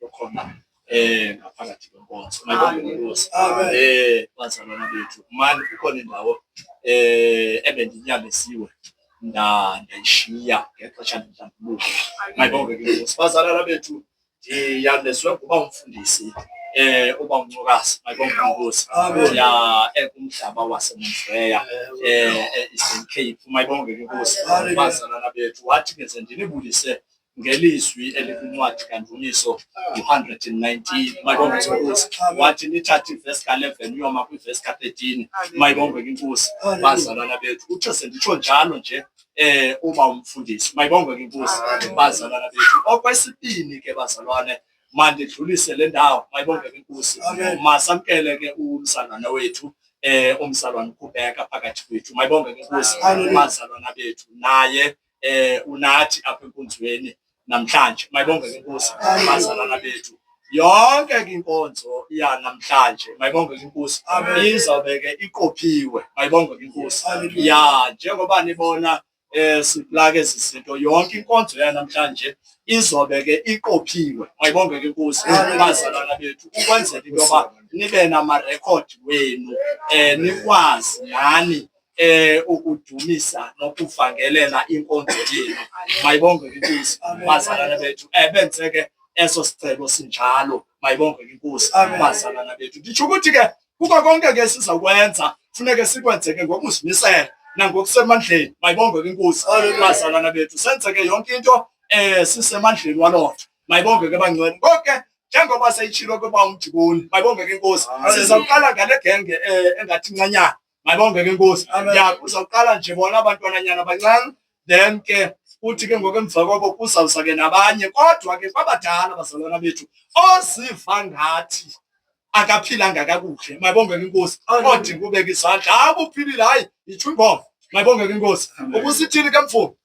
yokhona ngaphakathi kwenkonzo. Mayibonge inkosi. Bazalwana bethu, manje kukhona indawo ebendinyamezisiwe ndayishiya ngexesha ndandibula. Mayibonge inkosi. Bazalwana bethu, ndiyandiswe kuba umfundisi uba uNcukazi. Mayibonge inkosi. Ya kumhlaba waseMonfreya Eastern Cape. Mayibonge inkosi. Bazalwana bethu, wathi ke ndinibulise ngelizwi elikwincwadi kaNdumiso 119. Mayibonge inkosi. Wathi nithathe ivesi ka-11 uyoma kwivesi ka-13. Mayibonge inkosi. Bazalwana bethu, uthe senditsho njalo nje uba umfundisi. Mayibonge inkosi. Bazalwana bethu, okwesibini ke bazalwane, mandidlulise le ndawo. Mayibonge inkosi. Masamkele ke umzalwana wethu umzalwana uKhubeka phakathi kwethu. Mayibonge inkosi. Bazalwana bethu, naye unathi apha enkonzweni namhlanje. Mayibonge inkosi. Bazalwana bethu, yonke inkonzo ya namhlanje, mayibonge inkosi, izawube ke iqophiwe. Mayibonge inkosi. Ya njengoba nibona siplaka ezi zinto, yonke inkonzo ya namhlanje izobe ke iqophiwe. Mayibonge inkosi. Bazalwana bethu, ukwenzela into yoba nibe namarekhodi wenu, nikwazi nani ukudumisa nokuvangelela inkonzo yenu. Mayibonge inkosi. Bazalwana bethu, benze ke eso sicelo sinjalo. Mayibonge inkosi. Bazalwana bethu, nditsho ukuthi ke kuko konke ke sizakwenza funeke sikwenze ke ngokuzimisela nangokusemandleni. Mayibonge inkosi. Bazalwana bethu, senze ke yonke into sisemandleni waloo nto. Mayibonge ke bangcwele. Konke njengoba seyitshilo kuba umjikoni. Mayibonge inkosi. Sizawuqala ngale genge engathi ncanyana. Mayibonge inkosi. Ya kuzawuqala nje bona abantwananyana abancane, then ke uthi ke ngokwemva kwabo kuzawusa ke nabanye, kodwa ke kwabadala bazalwana bethu oziva ngathi akaphilanga kakuhle. Mayibonge inkosi. Odinga ubeka isandla, hayi uphilile, hayi yitsho inkomo. Mayibonge inkosi. Ubusithini ke mfo?